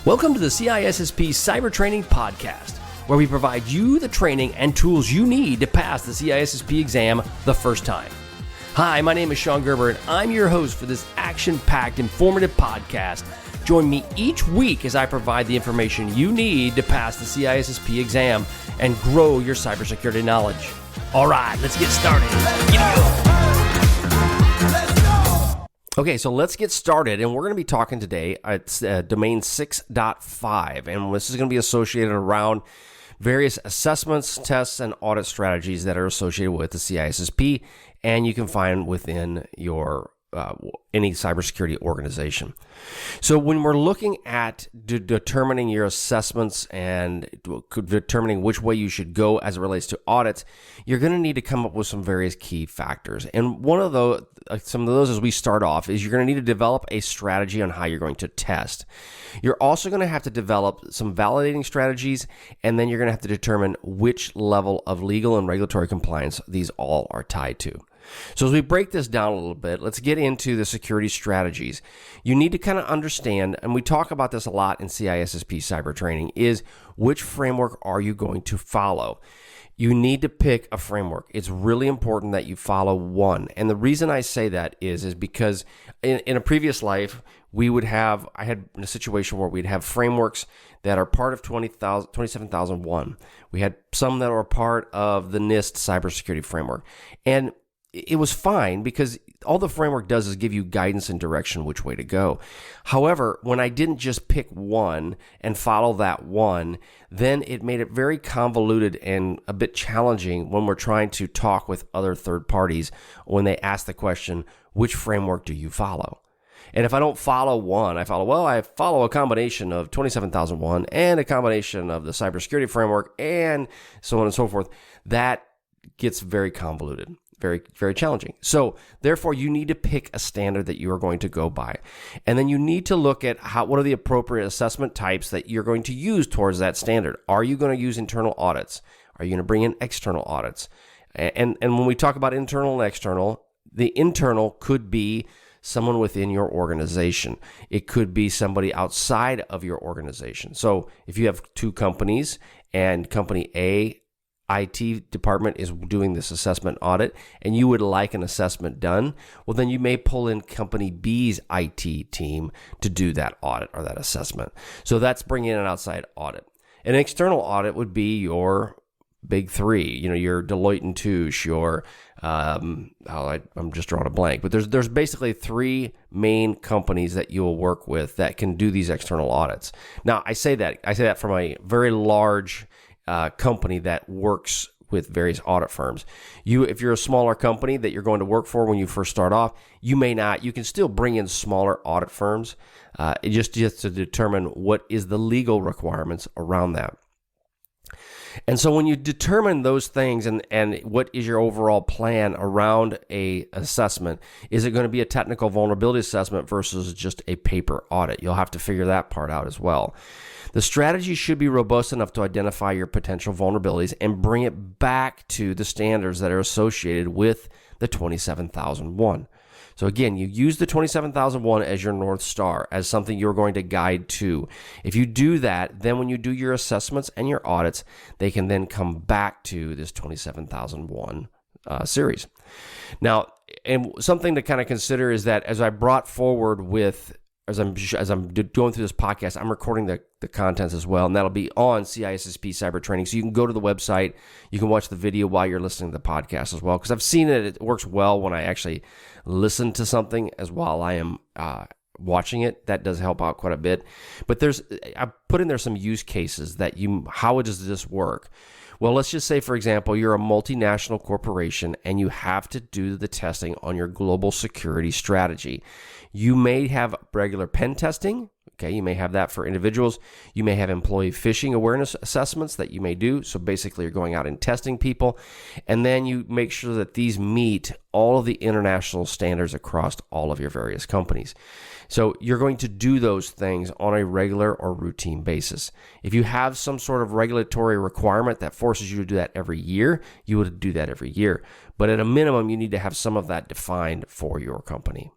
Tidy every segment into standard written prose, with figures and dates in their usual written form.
Welcome to the CISSP Cyber Training Podcast, where we provide you the training and tools you need to pass the CISSP exam the first time. Hi, my name is Sean Gerber, and I'm your host for this action-packed, informative podcast. Join me each week as I provide the information you need to pass the CISSP exam and grow your cybersecurity knowledge. All right, let's get started. Okay, so let's get started, and we're going to be talking today at domain 6.5, and this is going to be associated around various assessments, tests, and audit strategies that are associated with the CISSP, and you can find within your any cybersecurity organization. So when we're looking at determining your assessments and determining which way you should go as it relates to audits, you're going to need to come up with some various key factors. And one of those, some of those as we start off, is you're going to need to develop a strategy on how you're going to test. You're also going to have to develop some validating strategies, and then you're going to have to determine which level of legal and regulatory compliance these all are tied to. So as we break this down a little bit, let's get into the security strategies. You need to kind of understand, and we talk about this a lot in CISSP cyber training, is which framework are you going to follow? You need to pick a framework. It's really important that you follow one. And the reason I say that is because in a previous life, I had a situation where we'd have frameworks that are part of 27001. We had some that were part of the NIST Cybersecurity Framework. And it was fine because all the framework does is give you guidance and direction which way to go. However, when I didn't just pick one and follow that one, then it made it very convoluted and a bit challenging when we're trying to talk with other third parties when they ask the question, which framework do you follow? And if I don't follow one, I follow a combination of 27001 and a combination of the cybersecurity framework and so on and so forth. That gets very convoluted. Very, very challenging. So therefore, you need to pick a standard that you are going to go by. And then you need to look at what are the appropriate assessment types that you're going to use towards that standard. Are you going to use internal audits? Are you going to bring in external audits? And when we talk about internal and external, the internal could be someone within your organization. It could be somebody outside of your organization. So if you have two companies and company A IT department is doing this assessment audit and you would like an assessment done, well, then you may pull in company B's IT team to do that audit or that assessment. So that's bringing in an outside audit. An external audit would be your big three, your Deloitte and Touche, your, I'm just drawing a blank, but there's basically three main companies that you will work with that can do these external audits. Now, I say that from a very large company that works with various audit firms. If you're a smaller company that you're going to work for when you first start off, you may not. You can still bring in smaller audit firms just to determine what is the legal requirements around that. And so when you determine those things and what is your overall plan around a assessment, is it going to be a technical vulnerability assessment versus just a paper audit? You'll have to figure that part out as well. The strategy should be robust enough to identify your potential vulnerabilities and bring it back to the standards that are associated with the 27001. So again, you use the 27001 as your North Star, as something you're going to guide to. If you do that, then when you do your assessments and your audits, they can then come back to this 27001 series. Now, and something to kind of consider is that as I brought forward as I'm going through this podcast, I'm recording the contents as well, and that'll be on CISSP Cyber Training. So you can go to the website, you can watch the video while you're listening to the podcast as well, because I've seen it works well when I actually listen to something as while I am watching it. That does help out quite a bit. But I put in there some use cases how does this work? Well, let's just say, for example, you're a multinational corporation and you have to do the testing on your global security strategy. You may have regular pen testing. Okay, you may have that for individuals. You may have employee phishing awareness assessments that you may do. So basically, you're going out and testing people. And then you make sure that these meet all of the international standards across all of your various companies. So you're going to do those things on a regular or routine basis. If you have some sort of regulatory requirement that forces you to do that every year, you would do that every year. But at a minimum, you need to have some of that defined for your company.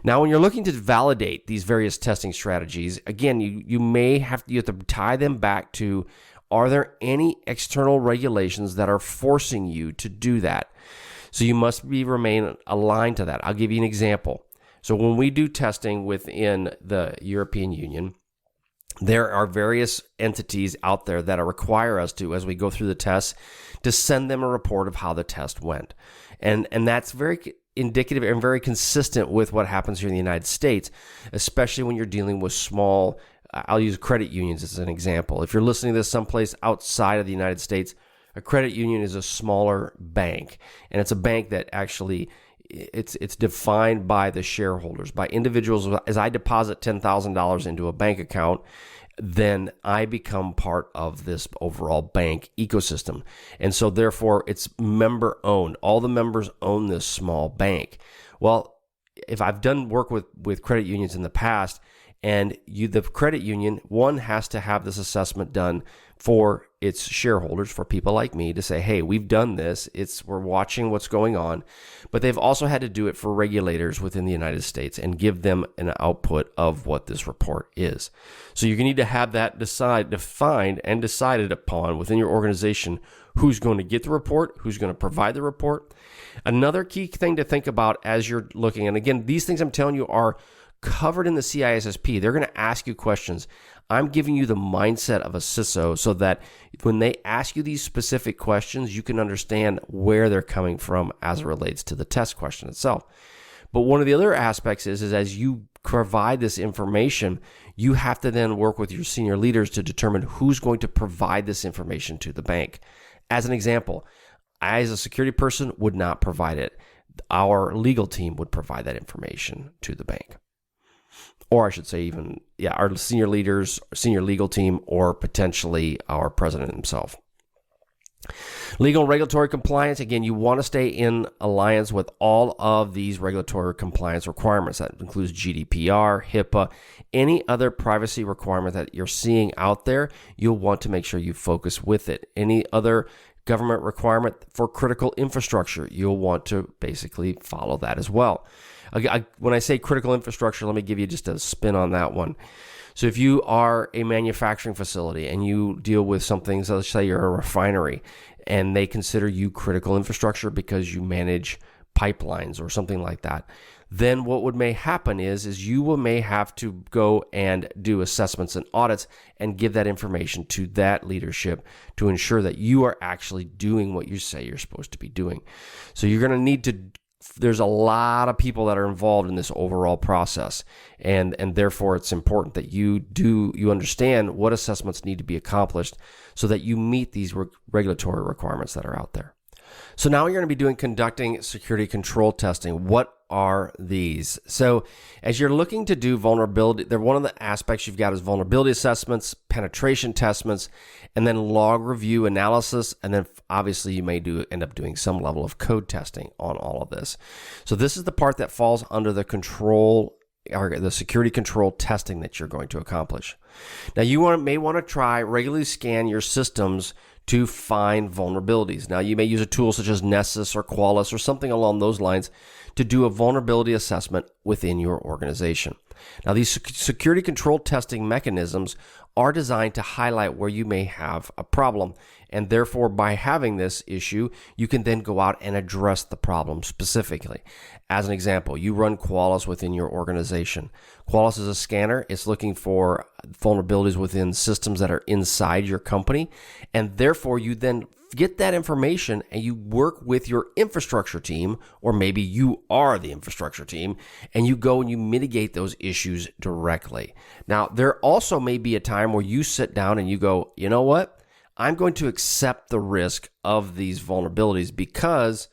Now, when you're looking to validate these various testing strategies, again, you have to tie them back to, are there any external regulations that are forcing you to do that? So you must remain aligned to that. I'll give you an example. So when we do testing within the European Union, there are various entities out there that require us to, as we go through the tests, to send them a report of how the test went. And that's very indicative and very consistent with what happens here in the United States, especially when you're dealing with small, I'll use credit unions as an example. If you're listening to this someplace outside of the United States, a credit union is a smaller bank, and it's a bank that actually it's defined by the shareholders, by individuals. As I deposit $10,000 into a bank account, then I become part of this overall bank ecosystem. And so therefore it's member owned. All the members own this small bank. Well, if I've done work with credit unions in the past, and the credit union, one, has to have this assessment done for its shareholders, for people like me, to say, hey, we've done this. We're watching what's going on. But they've also had to do it for regulators within the United States and give them an output of what this report is. So you're going to need to have that defined and decided upon within your organization, who's going to get the report, who's going to provide the report. Another key thing to think about as you're looking, and again, these things I'm telling you are covered in the CISSP. They're going to ask you questions. I'm giving you the mindset of a CISO so that when they ask you these specific questions, you can understand where they're coming from as it relates to the test question itself. But one of the other aspects is as you provide this information, you have to then work with your senior leaders to determine who's going to provide this information to the bank. As an example, I, as a security person, would not provide it. Our legal team would provide that information to the bank. Or I should say our senior leaders, senior legal team, or potentially our president himself. Legal and regulatory compliance, again, you want to stay in alliance with all of these regulatory compliance requirements. That includes GDPR, HIPAA, any other privacy requirement that you're seeing out there, you'll want to make sure you focus with it. Any other government requirement for critical infrastructure, you'll want to basically follow that as well. When I say critical infrastructure, let me give you just a spin on that one. So if you are a manufacturing facility and you deal with something, so let's say you're a refinery and they consider you critical infrastructure because you manage pipelines or something like that, then what may happen is you may have to go and do assessments and audits and give that information to that leadership to ensure that you are actually doing what you say you're supposed to be doing. So you're going to need to, there's a lot of people that are involved in this overall process, and therefore it's important that you understand what assessments need to be accomplished so that you meet these regulatory requirements that are out there. So now you're going to be conducting security control testing. What are these? So as you're looking to do vulnerability, one of the aspects you've got is vulnerability assessments, penetration testments, and then log review analysis. And then obviously you may end up doing some level of code testing on all of this. So this is the part that falls under the control or the security control testing that you're going to accomplish. Now you may want to try regularly scan your systems to find vulnerabilities. Now you may use a tool such as Nessus or Qualys or something along those lines to do a vulnerability assessment within your organization. Now these security control testing mechanisms are designed to highlight where you may have a problem, and therefore by having this issue, you can then go out and address the problem specifically. As an example, you run Qualys within your organization. Qualys is a scanner. It's looking for vulnerabilities within systems that are inside your company, and therefore you then get that information and you work with your infrastructure team, or maybe you are the infrastructure team, and you go and you mitigate those issues directly. Now, there also may be a time where you sit down and you go, you know what? I'm going to accept the risk of these vulnerabilities because,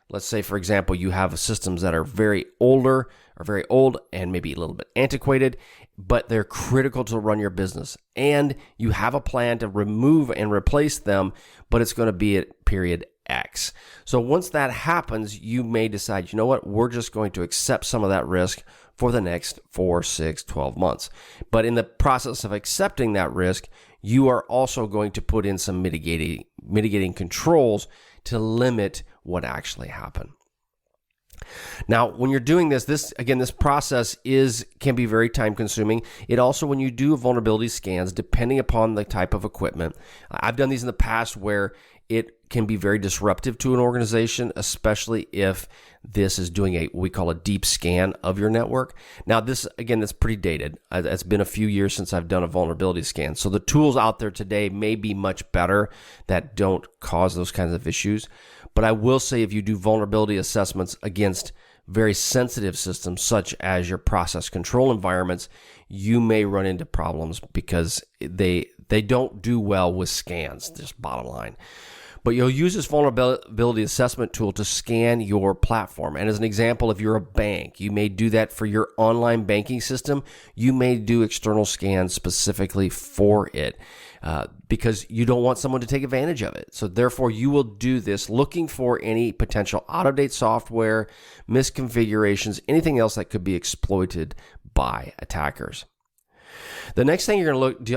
let's say, for example, you have systems that are very old and maybe a little bit antiquated, but they're critical to run your business. And you have a plan to remove and replace them, but it's going to be at period X. So once that happens, you may decide, you know what, we're just going to accept some of that risk for the next 4, 6, 12 months. But in the process of accepting that risk, you are also going to put in some mitigating controls to limit what actually happened. Now, when you're doing this process can be very time consuming. It also, when you do vulnerability scans, depending upon the type of equipment, I've done these in the past where it can be very disruptive to an organization, especially if this is doing what we call a deep scan of your network. Now, this, again, that's pretty dated. It's been a few years since I've done a vulnerability scan. So the tools out there today may be much better that don't cause those kinds of issues. But I will say, if you do vulnerability assessments against very sensitive systems, such as your process control environments, you may run into problems because they don't do well with scans, just bottom line. But you'll use this vulnerability assessment tool to scan your platform. And as an example, if you're a bank, you may do that for your online banking system. You may do external scans specifically for it because you don't want someone to take advantage of it. So therefore, you will do this looking for any potential out-of-date software, misconfigurations, anything else that could be exploited by attackers. The next thing you're going to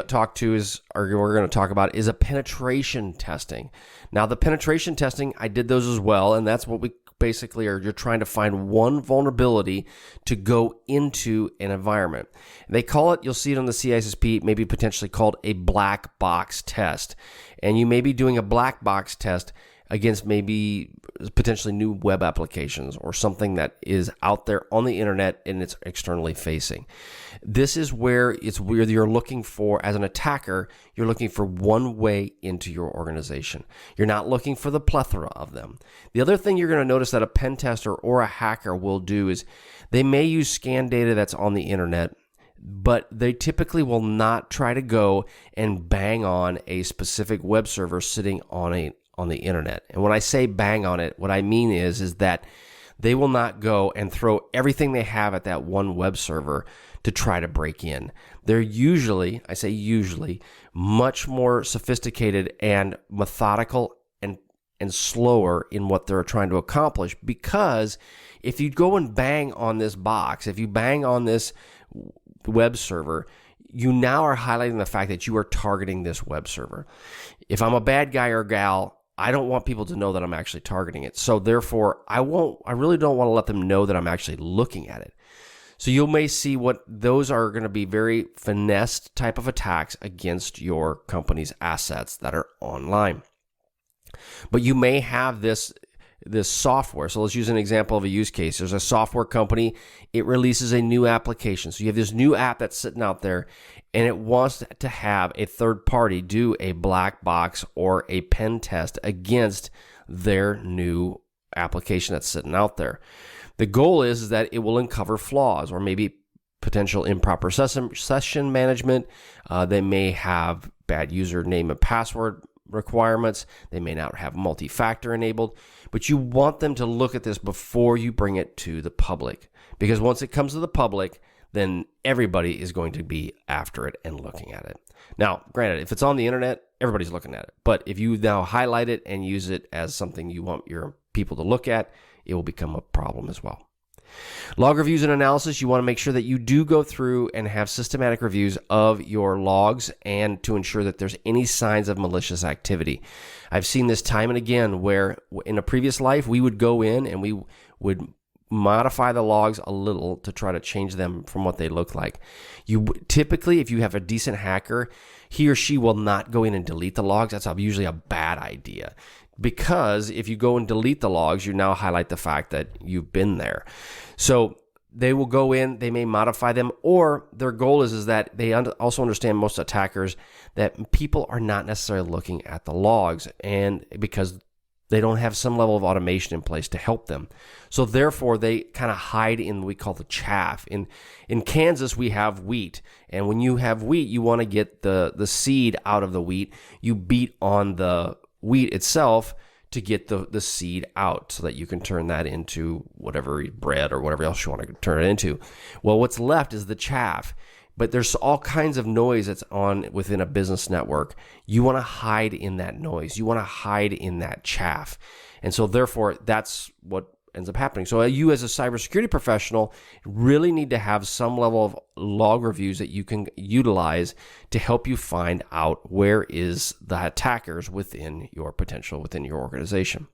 we're going to talk about is a penetration testing. Now, the penetration testing, I did those as well, and that's what we basically are. You're trying to find one vulnerability to go into an environment. They call it, you'll see it on the CISSP, maybe potentially called a black box test. And you may be doing a black box test against maybe potentially new web applications or something that is out there on the internet and it's externally facing. This is where you're looking for, as an attacker, you're looking for one way into your organization. You're not looking for the plethora of them. The other thing you're going to notice that a pen tester or a hacker will do is they may use scan data that's on the internet, but they typically will not try to go and bang on a specific web server sitting on the internet. And when I say bang on it, what I mean is that they will not go and throw everything they have at that one web server to try to break in. They're usually, I say usually, much more sophisticated and methodical and slower in what they're trying to accomplish, because if you go and bang on this box, if you bang on this web server, you now are highlighting the fact that you are targeting this web server. If I'm a bad guy or gal, I don't want people to know that I'm actually targeting it. So therefore, I really don't want to let them know that I'm actually looking at it. So you may see what those are going to be very finessed type of attacks against your company's assets that are online. But you may have this software. So let's use an example of a use case. There's a software company. It releases a new application. So you have this new app that's sitting out there, and it wants to have a third party do a black box or a pen test against their new application that's sitting out there. The goal is that it will uncover flaws or maybe potential improper session management. They may have bad username and password requirements. They may not have multi-factor enabled, but you want them to look at this before you bring it to the public, because once it comes to the public, then everybody is going to be after it and looking at it. Now, granted, if it's on the internet, everybody's looking at it. But if you now highlight it and use it as something you want your people to look at, it will become a problem as well. Log reviews and analysis, you want to make sure that you do go through and have systematic reviews of your logs and to ensure that there's any signs of malicious activity. I've seen this time and again where in a previous life, we would go in and we would modify the logs a little to try to change them from what they look like. You typically, if you have a decent hacker, he or she will not go in and delete the logs. That's usually a bad idea, because if you go and delete the logs, you now highlight the fact that you've been there. So they will go in, they may modify them, or their goal is that they also understand, most attackers, that people are not necessarily looking at the logs, and because they don't have some level of automation in place to help them. So therefore, they kind of hide in what we call the chaff. In Kansas, we have wheat. And when you have wheat, you want to get the seed out of the wheat. You beat on the wheat itself to get the seed out so that you can turn that into whatever bread or whatever else you want to turn it into. Well, what's left is the chaff. But there's all kinds of noise that's on within a business network. You want to hide in that noise. You want to hide in that chaff. And so therefore, that's what ends up happening. So you as a cybersecurity professional really need to have some level of log reviews that you can utilize to help you find out where is the attackers within your organization.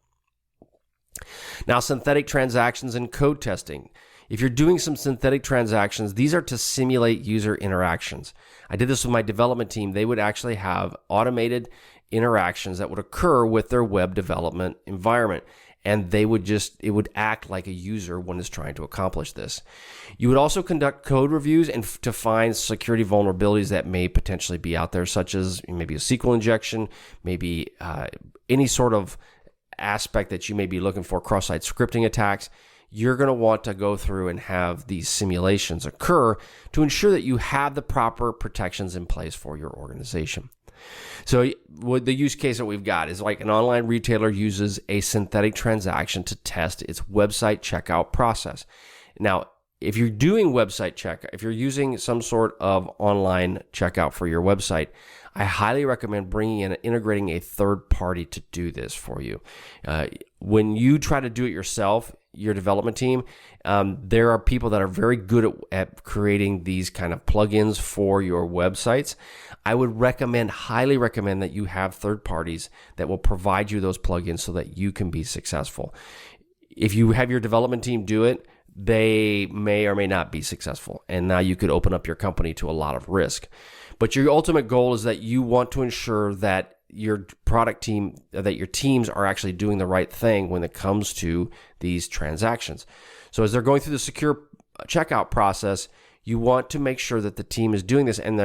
Now, synthetic transactions and code testing. If you're doing some synthetic transactions, these are to simulate user interactions. I did this with my development team. They would actually have automated interactions that would occur with their web development environment. And it would act like a user when it's trying to accomplish this. You would also conduct code reviews and to find security vulnerabilities that may potentially be out there, such as maybe a SQL injection, maybe any sort of aspect that you may be looking for, cross-site scripting attacks. You're going to want to go through and have these simulations occur to ensure that you have the proper protections in place for your organization. So the use case that we've got is like an online retailer uses a synthetic transaction to test its website checkout process. Now, if you're doing website checkout, if you're using some sort of online checkout for your website, I highly recommend bringing in and integrating a third party to do this for you. When you try to do it yourself, your development team, there are people that are very good at creating these kind of plugins for your websites. I would highly recommend that you have third parties that will provide you those plugins so that you can be successful. If you have your development team do it, they may or may not be successful. And now you could open up your company to a lot of risk. But your ultimate goal is that you want to ensure that your product team, that your teams are actually doing the right thing when it comes to these transactions. So as they're going through the secure checkout process, you want to make sure that the team is doing this and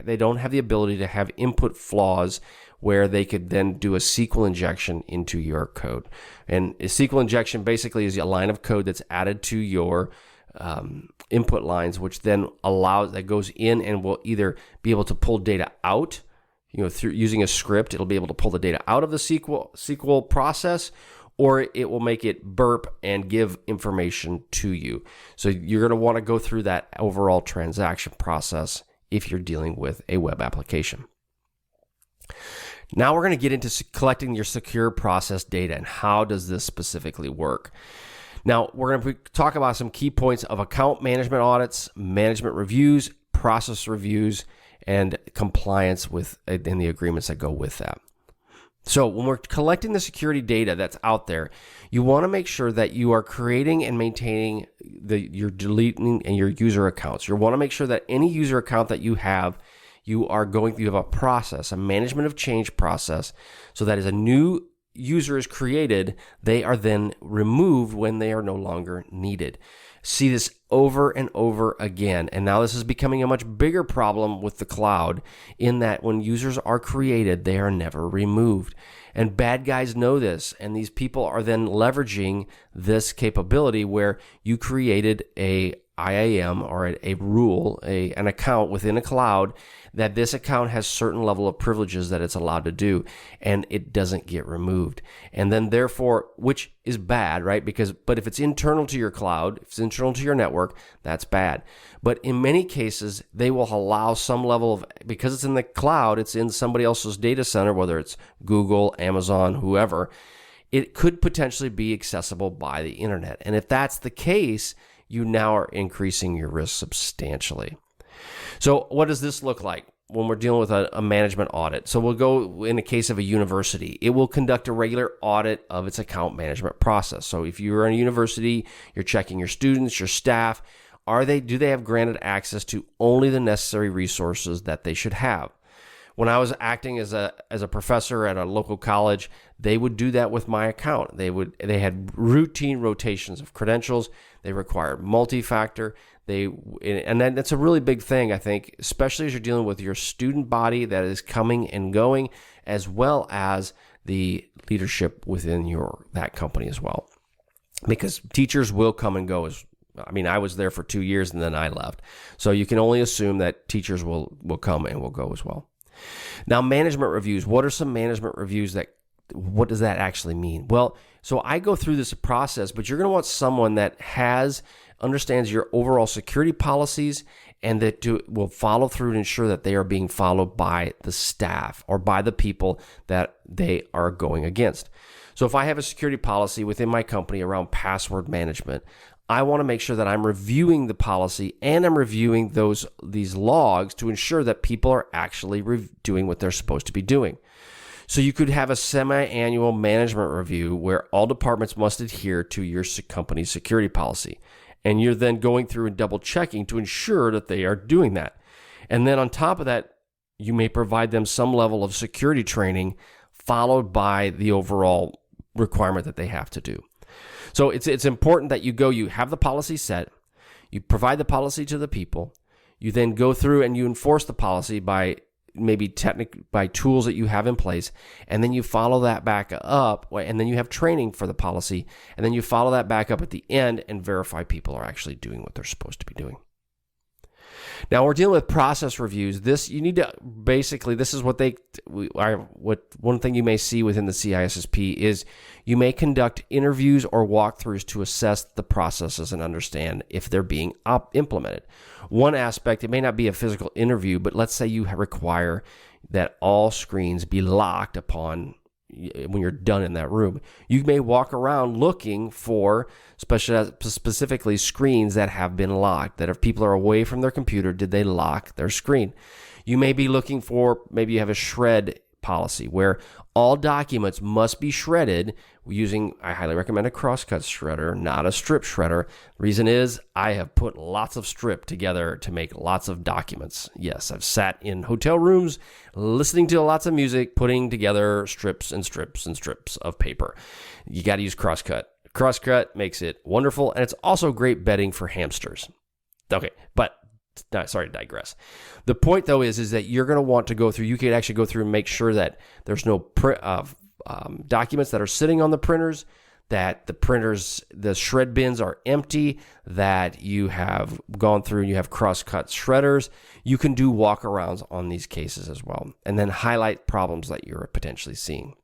they don't have the ability to have input flaws where they could then do a SQL injection into your code. And a SQL injection basically is a line of code that's added to your input lines, which then that goes in and will either be able to pull data out, through using a script. It'll be able to pull the data out of the SQL process, or it will make it burp and give information to you. So you're going to want to go through that overall transaction process if you're dealing with a web application. Now we're going to get into collecting your secure process data and how does this specifically work. Now we're going to talk about some key points of account management audits, management reviews, process reviews, and compliance with in the agreements that go with that. So when we're collecting the security data that's out there, you want to make sure that you are creating and maintaining your deleting and your user accounts. You want to make sure that any user account that you have a process, a management of change process, so that as a new user is created, they are then removed when they are no longer needed. See this over and over again. And now this is becoming a much bigger problem with the cloud in that when users are created, they are never removed. And bad guys know this. And these people are then leveraging this capability where you created a IAM or a rule, an account within a cloud, that this account has certain level of privileges that it's allowed to do, and it doesn't get removed. And then therefore, which is bad, right? But if it's internal to your cloud, if it's internal to your network, that's bad. But in many cases, they will allow some level of, because it's in the cloud, it's in somebody else's data center, whether it's Google, Amazon, whoever, it could potentially be accessible by the internet. And if that's the case, you now are increasing your risk substantially. So what does this look like when we're dealing with a management audit? So we'll go in the case of a university. It will conduct a regular audit of its account management process. So if you're in a university, you're checking your students, your staff, do they have granted access to only the necessary resources that they should have? When I was acting as a professor at a local college, they would do that with my account. They had routine rotations of credentials. They required multi-factor. And that's a really big thing, I think, especially as you're dealing with your student body that is coming and going, as well as the leadership within that company as well. Because teachers will come and go. I was there for 2 years and then I left. So you can only assume that teachers will come and will go as well. Now, management reviews. What are some management reviews what does that actually mean? Well, so I go through this process, but you're going to want someone that understands your overall security policies and that will follow through to ensure that they are being followed by the staff or by the people that they are going against. So if I have a security policy within my company around password management, I want to make sure that I'm reviewing the policy and I'm reviewing these logs to ensure that people are actually doing what they're supposed to be doing. So you could have a semi-annual management review where all departments must adhere to your company's security policy. And you're then going through and double checking to ensure that they are doing that. And then on top of that, you may provide them some level of security training followed by the overall requirement that they have to do. So it's important that you have the policy set, you provide the policy to the people, you then go through and you enforce the policy by maybe by tools that you have in place, and then you follow that back up, and then you have training for the policy, and then you follow that back up at the end and verify people are actually doing what they're supposed to be doing. Now we're dealing with process reviews. This is one thing you may see within the CISSP is you may conduct interviews or walkthroughs to assess the processes and understand if they're being implemented. One aspect, it may not be a physical interview, but let's say you require that all screens be locked upon when you're done in that room. You may walk around looking for specifically screens that have been locked, that if people are away from their computer, did they lock their screen? You may be looking for, maybe you have a shred policy where all documents must be shredded using, I highly recommend a crosscut shredder, not a strip shredder. Reason is I have put lots of strip together to make lots of documents. Yes, I've sat in hotel rooms listening to lots of music, putting together strips and strips and strips of paper. You got to use crosscut. Crosscut makes it wonderful, and it's also great bedding for hamsters. Okay, but sorry to digress. The point, though, is that you're going to want to go through, you can actually go through and make sure that there's no documents that are sitting on the printers, that the shred bins are empty, that you have gone through and you have cross-cut shredders. You can do walkarounds on these cases as well, and then highlight problems that you're potentially seeing.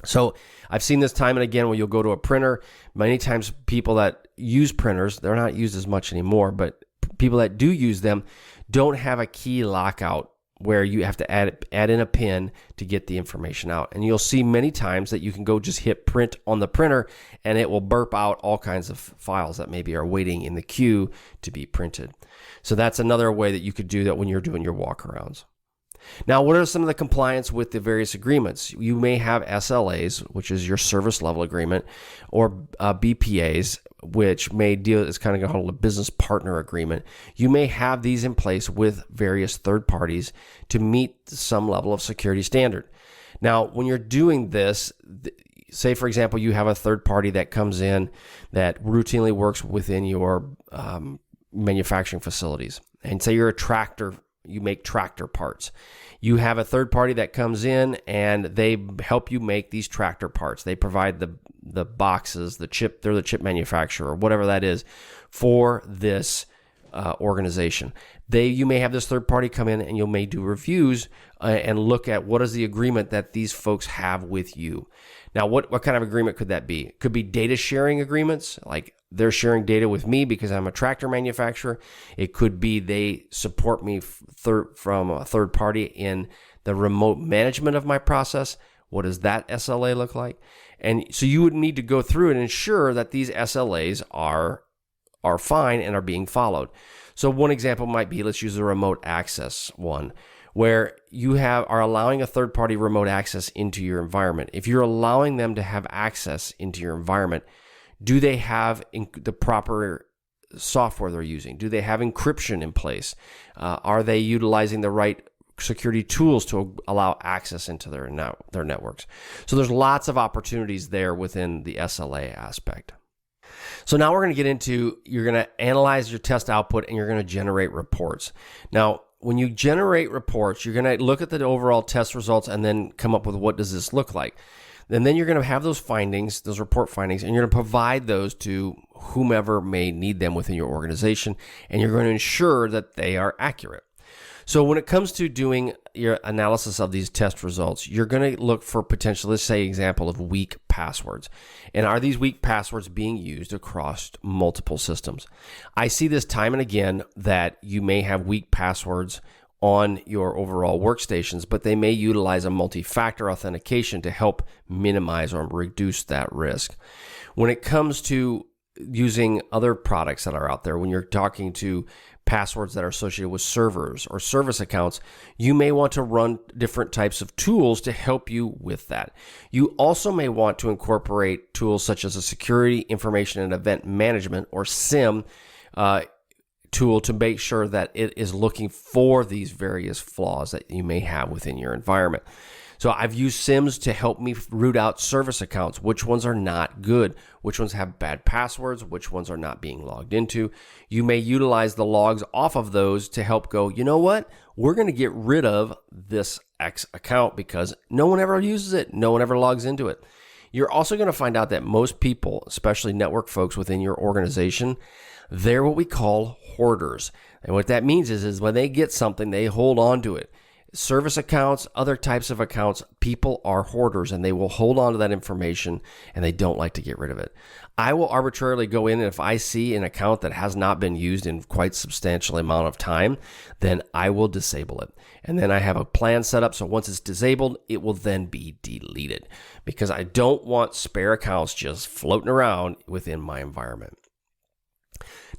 So I've seen this time and again when you'll go to a printer. Many times people that use printers, they're not used as much anymore, but people that do use them don't have a key lockout where you have to add in a pin to get the information out. And you'll see many times that you can go just hit print on the printer and it will burp out all kinds of files that maybe are waiting in the queue to be printed. So that's another way that you could do that when you're doing your walkarounds. Now, what are some of the compliance with the various agreements? You may have SLAs, which is your service level agreement, or BPAs, which may deal, it's kind of called a business partner agreement. You may have these in place with various third parties to meet some level of security standard. Now, when you're doing this, say, for example, you have a third party that comes in that routinely works within your manufacturing facilities, and say you're a tractor, you make tractor parts. You have a third party that comes in and they help you make these tractor parts. They provide the boxes, the chip, they're the chip manufacturer, or whatever that is for this organization. You may have this third party come in and you may do reviews and look at what is the agreement that these folks have with you. Now, what kind of agreement could that be? It could be data sharing agreements, like they're sharing data with me because I'm a tractor manufacturer. It could be they support me from a third party in the remote management of my process. What does that SLA look like? And so you would need to go through and ensure that these SLAs are fine and are being followed. So one example might be, let's use the remote access one, where you are allowing a third-party remote access into your environment. If you're allowing them to have access into your environment, do they have the proper software they're using? Do they have encryption in place? Are they utilizing the right security tools to allow access into their networks? So there's lots of opportunities there within the SLA aspect. So now we're going to get into, you're going to analyze your test output and you're going to generate reports. Now, when you generate reports, you're going to look at the overall test results and then come up with what does this look like. And then you're going to have those findings, those report findings, and you're going to provide those to whomever may need them within your organization, and you're going to ensure that they are accurate. So when it comes to doing your analysis of these test results, you're going to look for potential, let's say, example of weak passwords. And are these weak passwords being used across multiple systems? I see this time and again that you may have weak passwords on your overall workstations, but they may utilize a multi-factor authentication to help minimize or reduce that risk. When it comes to using other products that are out there, when you're talking to passwords that are associated with servers or service accounts, you may want to run different types of tools to help you with that. You also may want to incorporate tools such as a security information and event management, or SIEM, tool to make sure that it is looking for these various flaws that you may have within your environment. So I've used SIEMs to help me root out service accounts, which ones are not good, which ones have bad passwords, which ones are not being logged into. You may utilize the logs off of those to help go, you know what, we're going to get rid of this X account because no one ever uses it, no one ever logs into it. You're also going to find out that most people, especially network folks within your organization, they're what we call hoarders. And what that means is when they get something, they hold on to it. Service accounts, other types of accounts, people are hoarders and they will hold on to that information and they don't like to get rid of it. I will arbitrarily go in, and if I see an account that has not been used in quite substantial amount of time, then I will disable it. And then I have a plan set up so once it's disabled, it will then be deleted because I don't want spare accounts just floating around within my environment.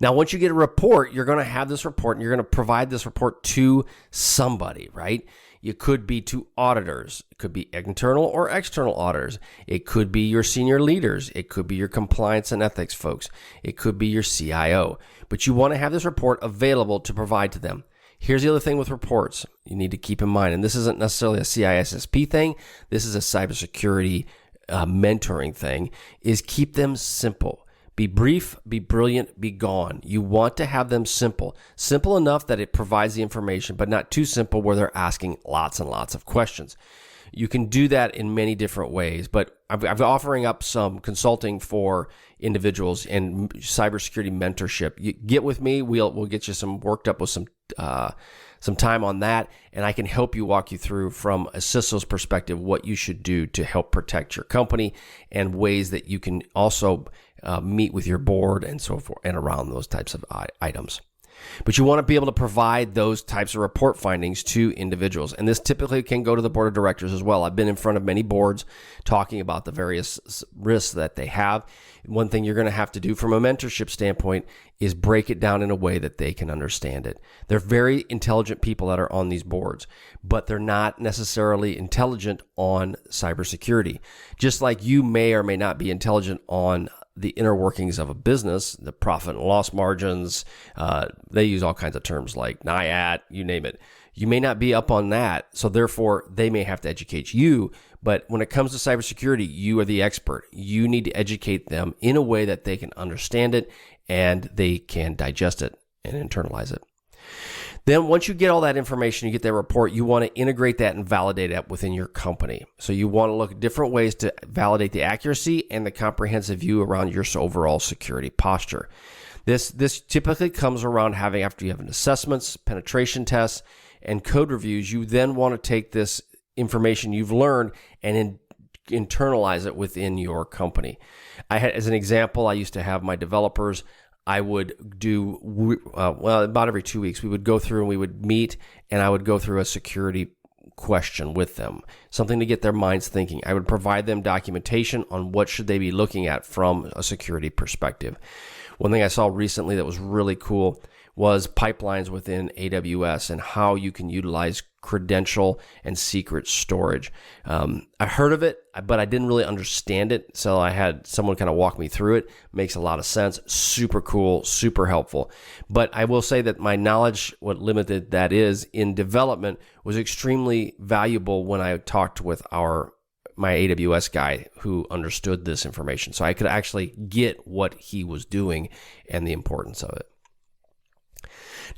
Now, once you get a report, you're going to have this report and you're going to provide this report to somebody, right? It could be to auditors. It could be internal or external auditors. It could be your senior leaders. It could be your compliance and ethics folks. It could be your CIO. But you want to have this report available to provide to them. Here's the other thing with reports you need to keep in mind, and this isn't necessarily a CISSP thing. This is a cybersecurity mentoring thing, is keep them simple. Be brief, be brilliant, be gone. You want to have them simple. Simple enough that it provides the information, but not too simple where they're asking lots and lots of questions. You can do that in many different ways, but I'm offering up some consulting for individuals and cybersecurity mentorship. You get with me, we'll get you some worked up with some time on that, and I can help you walk you through from a CISO's perspective what you should do to help protect your company and ways that you can also meet with your board and so forth and around those types of items. But you want to be able to provide those types of report findings to individuals. And this typically can go to the board of directors as well. I've been in front of many boards talking about the various risks that they have. One thing you're going to have to do from a mentorship standpoint is break it down in a way that they can understand it. They're very intelligent people that are on these boards, but they're not necessarily intelligent on cybersecurity. Just like you may or may not be intelligent on the inner workings of a business, the profit and loss margins, they use all kinds of terms like NIAT, you name it. You may not be up on that, so therefore they may have to educate you. But when it comes to cybersecurity, you are the expert. You need to educate them in a way that they can understand it and they can digest it and internalize it. Then once you get all that information, you get that report, you want to integrate that and validate it within your company. So you want to look at different ways to validate the accuracy and the comprehensive view around your overall security posture. This typically comes around having, after you have an assessments, penetration tests, and code reviews, you then want to take this information you've learned and internalize it within your company. As an example, I used to have my developers, I would do, about every 2 weeks, we would go through and we would meet and I would go through a security question with them, something to get their minds thinking. I would provide them documentation on what should they be looking at from a security perspective. One thing I saw recently that was really cool was pipelines within AWS and how you can utilize credential and secret storage. I heard of it, but I didn't really understand it. So I had someone kind of walk me through it. Makes a lot of sense. Super cool, super helpful. But I will say that my knowledge, what limited that is in development, was extremely valuable when I talked with my AWS guy who understood this information. So I could actually get what he was doing and the importance of it.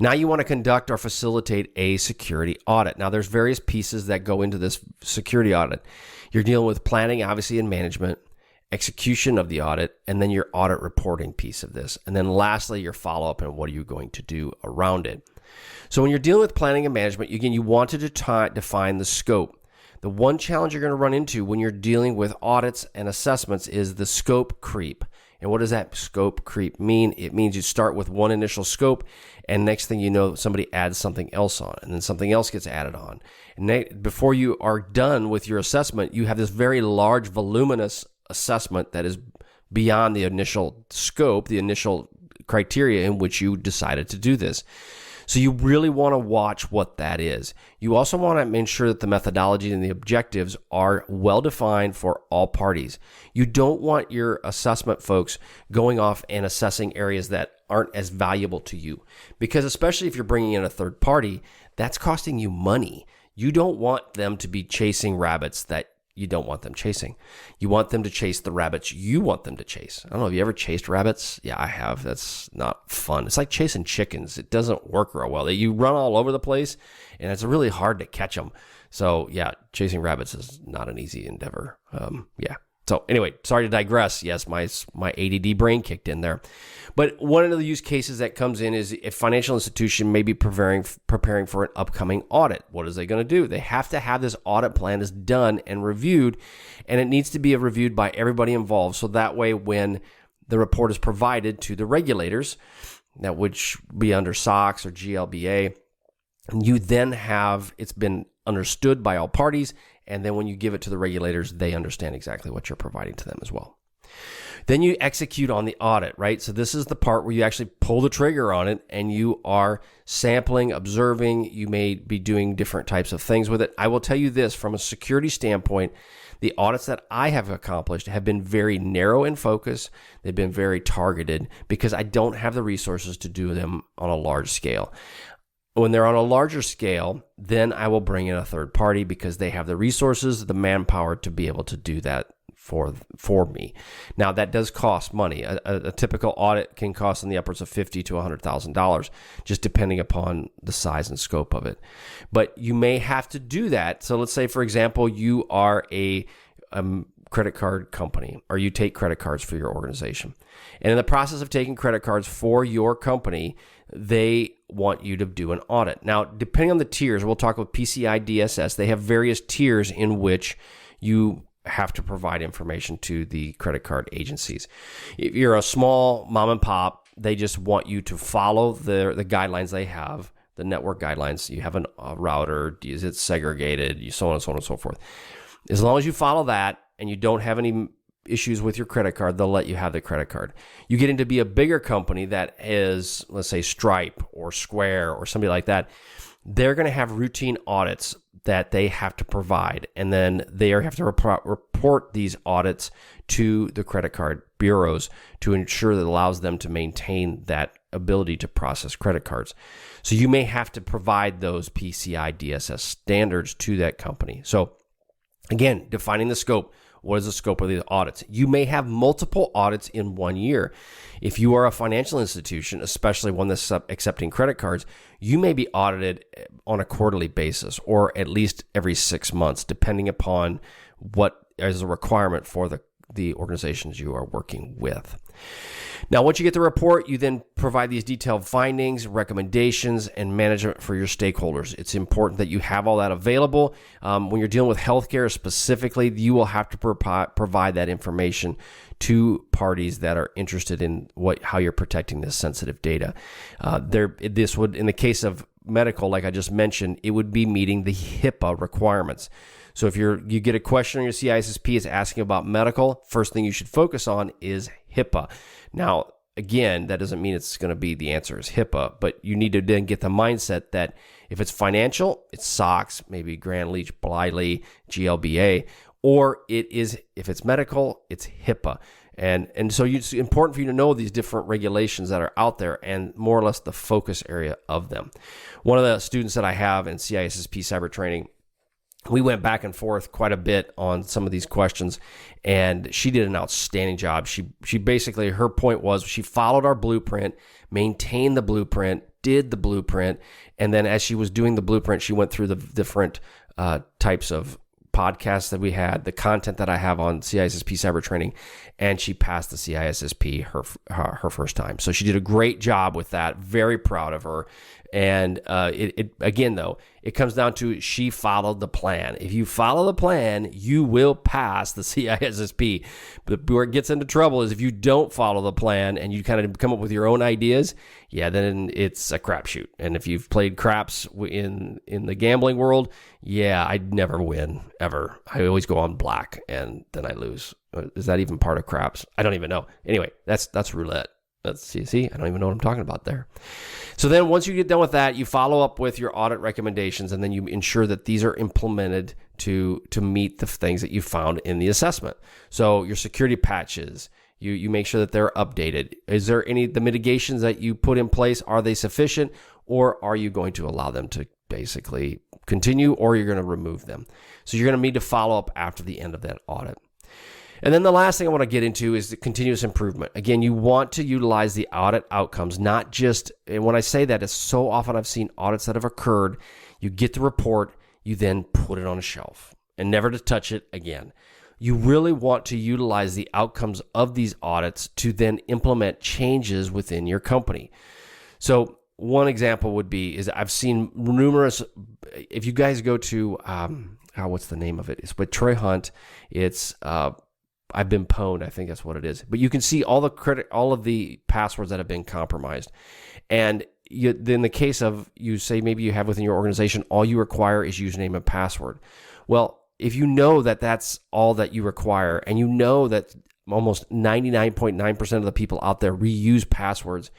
Now you want to conduct or facilitate a security audit. Now there's various pieces that go into this security audit. You're dealing with planning, obviously, and management, execution of the audit, and then your audit reporting piece of this. And then lastly, your follow-up and what are you going to do around it. So when you're dealing with planning and management, again, you want to define the scope. The one challenge you're going to run into when you're dealing with audits and assessments is the scope creep. And what does that scope creep mean? It means you start with one initial scope, and next thing you know, somebody adds something else on, and then something else gets added on. And before you are done with your assessment, you have this very large, voluminous assessment that is beyond the initial scope, the initial criteria in which you decided to do this. So you really want to watch what that is. You also want to make sure that the methodology and the objectives are well defined for all parties. You don't want your assessment folks going off and assessing areas that aren't as valuable to you, because especially if you're bringing in a third party, that's costing you money. You don't want them to be chasing rabbits that you don't want them chasing. You want them to chase the rabbits you want them to chase. I don't know, have you ever chased rabbits? Yeah, I have. That's not fun. It's like chasing chickens. It doesn't work real well. You run all over the place, and it's really hard to catch them. So yeah, chasing rabbits is not an easy endeavor. So anyway, sorry to digress. Yes, my ADD brain kicked in there. But one of the use cases that comes in is if financial institution may be preparing for an upcoming audit. What is they going to do? They have to have this audit plan is done and reviewed, and it needs to be reviewed by everybody involved. So that way, when the report is provided to the regulators, that which be under SOX or GLBA, you then have it's been understood by all parties. And then when you give it to the regulators, they understand exactly what you're providing to them as well. Then you execute on the audit, right? So this is the part where you actually pull the trigger on it and you are sampling, observing. You may be doing different types of things with it. I will tell you this, from a security standpoint, the audits that I have accomplished have been very narrow in focus. They've been very targeted because I don't have the resources to do them on a large scale. When they're on a larger scale, then I will bring in a third party because they have the resources, the manpower to be able to do that for me. Now, that does cost money. A typical audit can cost in the upwards of $50,000 to $100,000, just depending upon the size and scope of it. But you may have to do that. So let's say, for example, you are a credit card company, or you take credit cards for your organization. And in the process of taking credit cards for your company, they want you to do an audit. Now, depending on the tiers, we'll talk about PCI DSS. They have various tiers in which you have to provide information to the credit card agencies. If you're a small mom and pop, they just want you to follow the guidelines they have, the network guidelines. You have a router, is it segregated, so on and so on and so forth. As long as you follow that and you don't have any issues with your credit card, they'll let you have the credit card. You get into be a bigger company that is, let's say, Stripe or Square or somebody like that. They're going to have routine audits that they have to provide, and then they have to report these audits to the credit card bureaus to ensure that it allows them to maintain that ability to process credit cards. So you may have to provide those PCI DSS standards to that company. So again, defining the scope. What is the scope of these audits? You may have multiple audits in 1 year. If you are a financial institution, especially one that's accepting credit cards, you may be audited on a quarterly basis or at least every 6 months, depending upon what is a requirement for the organizations you are working with. Now, once you get the report, you then provide these detailed findings, recommendations, and management for your stakeholders. It's important that you have all that available. When you're dealing with healthcare specifically, you will have to provide that information to parties that are interested in how you're protecting this sensitive data. This would, in the case of medical, like I just mentioned, it would be meeting the HIPAA requirements. So if you get a question on your CISSP, it's asking about medical, first thing you should focus on is HIPAA. Now, again, that doesn't mean it's going to be the answer is HIPAA, but you need to then get the mindset that if it's financial, it's SOX, maybe Grand Leach, Bliley, GLBA, or if it's medical, it's HIPAA. And so it's important for you to know these different regulations that are out there and more or less the focus area of them. One of the students that I have in CISSP cyber training, we went back and forth quite a bit on some of these questions, and she did an outstanding job. She basically, her point was she followed our blueprint, maintained the blueprint, did the blueprint, and then as she was doing the blueprint, she went through the different types of podcasts that we had, the content that I have on CISSP cyber training, and she passed the CISSP her first time. So she did a great job with that. Very proud of her. And again, though, it comes down to she followed the plan. If you follow the plan, you will pass the CISSP. But where it gets into trouble is if you don't follow the plan and you kind of come up with your own ideas, then it's a crapshoot. And if you've played craps in the gambling world, I'd never win, ever. I always go on black, and then I lose. Is that even part of craps? I don't even know. Anyway, that's roulette. See, I don't even know what I'm talking about there. So then once you get done with that, you follow up with your audit recommendations, and then you ensure that these are implemented to meet the things that you found in the assessment. So your security patches, you make sure that they're updated. Is there the mitigations that you put in place, are they sufficient, or are you going to allow them to basically continue, or you're going to remove them? So you're going to need to follow up after the end of that audit. And then the last thing I want to get into is the continuous improvement. Again, you want to utilize the audit outcomes, not just, and when I say that, it's so often I've seen audits that have occurred, you get the report, you then put it on a shelf and never to touch it again. You really want to utilize the outcomes of these audits to then implement changes within your company. So one example would be, is I've seen numerous, if you guys go to, what's the name of it? It's with Troy Hunt. It's, I've been pwned, I think that's what it is. But you can see all of the passwords that have been compromised. And in the case of, you say maybe you have within your organization, all you require is username and password. Well, if you know that that's all that you require, and you know that almost 99.9% of the people out there reuse passwords,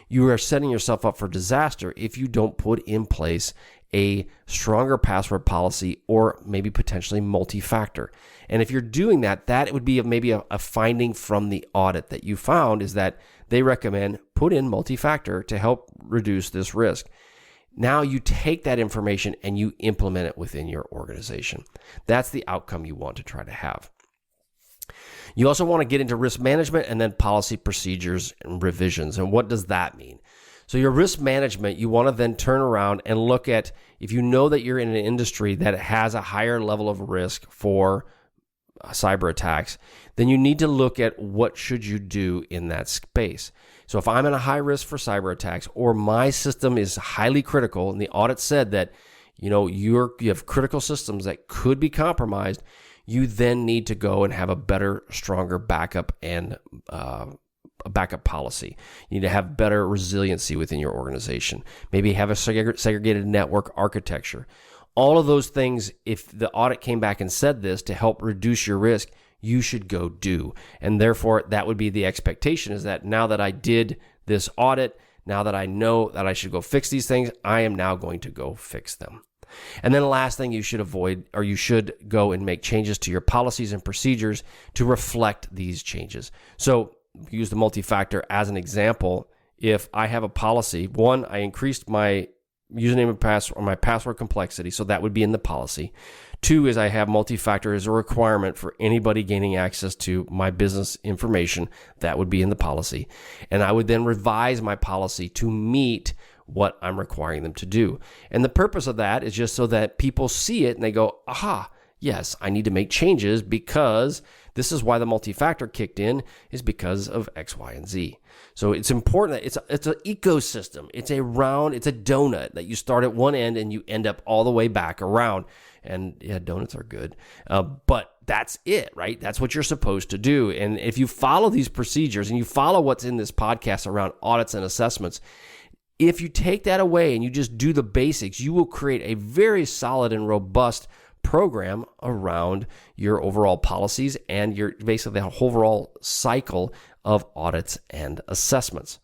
you are setting yourself up for disaster if you don't put in place a stronger password policy, or maybe potentially multi-factor. And if you're doing that, that would be maybe a finding from the audit that you found, is that they recommend put in multi-factor to help reduce this risk. Now you take that information and you implement it within your organization. That's the outcome you want to try to have. You also want to get into risk management and then policy procedures and revisions. And what does that mean? So your risk management, you want to then turn around and look at, if you know that you're in an industry that has a higher level of risk for cyber attacks, then you need to look at what should you do in that space. So if I'm in a high risk for cyber attacks, or my system is highly critical, and the audit said that you have critical systems that could be compromised, you then need to go and have a better, stronger backup and a backup policy. You need to have better resiliency within your organization. Maybe have a segregated network architecture. All of those things, if the audit came back and said this to help reduce your risk, you should go do. And therefore, that would be the expectation, is that now that I did this audit, now that I know that I should go fix these things, I am now going to go fix them. And then the last thing you should avoid, or you should go and make changes to your policies and procedures to reflect these changes. So use the multi-factor as an example. If I have a policy, one, I increased my username and password, or my password complexity, so that would be in the policy. Two is I have multi-factor as a requirement for anybody gaining access to my business information. That would be in the policy. And I would then revise my policy to meet what I'm requiring them to do. And the purpose of that is just so that people see it and they go, aha, yes, I need to make changes, because this is why the multi-factor kicked in, is because of X, Y, and Z. So it's important that it's an ecosystem. It's a donut that you start at one end and you end up all the way back around. And yeah, donuts are good. But that's it, right? That's what you're supposed to do. And if you follow these procedures and you follow what's in this podcast around audits and assessments, if you take that away and you just do the basics, you will create a very solid and robust program around your overall policies and your basically the overall cycle of audits and assessments.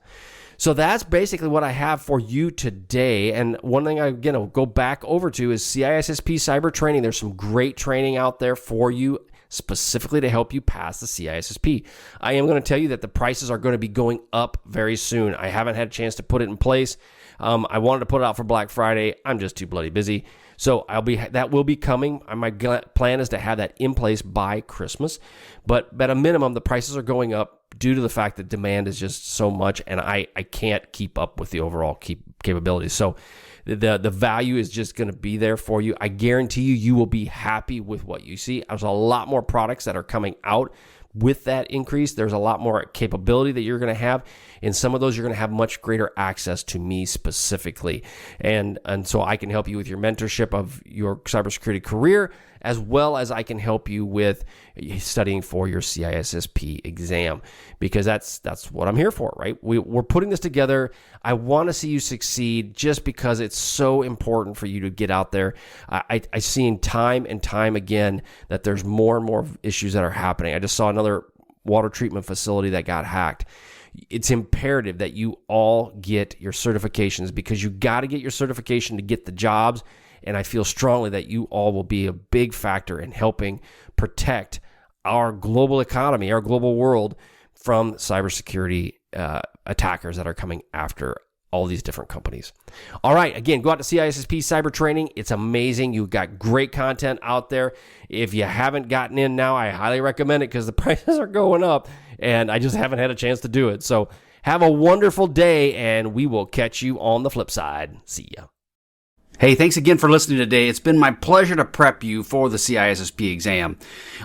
So that's basically what I have for you today. And one thing I will go back over to is CISSP cyber training. There's some great training out there for you, specifically to help you pass the CISSP. I am going to tell you that the prices are going to be going up very soon. I haven't had a chance to put it in place. I wanted to put it out for Black Friday. I'm just too bloody busy. So that will be coming. My plan is to have that in place by Christmas. But at a minimum, the prices are going up due to the fact that demand is just so much, and I can't keep up with the overall capabilities. So the value is just going to be there for you. I guarantee you will be happy with what you see. There's a lot more products that are coming out, with that increase, there's a lot more capability that you're going to have. In some of those, you're going to have much greater access to me specifically. And so I can help you with your mentorship of your cybersecurity career, as well as I can help you with studying for your CISSP exam, because that's what I'm here for, right? We're putting this together. I want to see you succeed just because it's so important for you to get out there. I seen time and time again that there's more and more issues that are happening. I just saw another water treatment facility that got hacked. It's imperative that you all get your certifications, because you got to get your certification to get the jobs. And I feel strongly that you all will be a big factor in helping protect our global economy, our global world from cybersecurity attackers that are coming after all these different companies. All right, again, go out to CISSP Cyber Training. It's amazing. You've got great content out there. If you haven't gotten in now, I highly recommend it, because the prices are going up and I just haven't had a chance to do it. So have a wonderful day, and we will catch you on the flip side. See ya. Hey, thanks again for listening today. It's been my pleasure to prep you for the CISSP exam.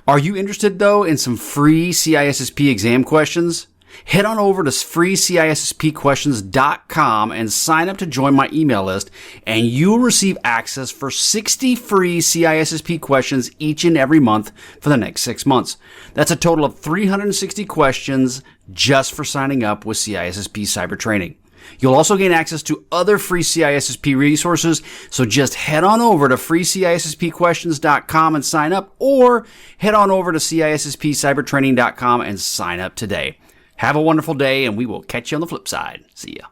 Are you interested, though, in some free CISSP exam questions? Head on over to freecisspquestions.com and sign up to join my email list, and you'll receive access for 60 free CISSP questions each and every month for the next 6 months. That's a total of 360 questions just for signing up with CISSP Cyber Training. You'll also gain access to other free CISSP resources, so just head on over to freecisspquestions.com and sign up, or head on over to CISSPcybertraining.com and sign up today. Have a wonderful day, and we will catch you on the flip side. See ya.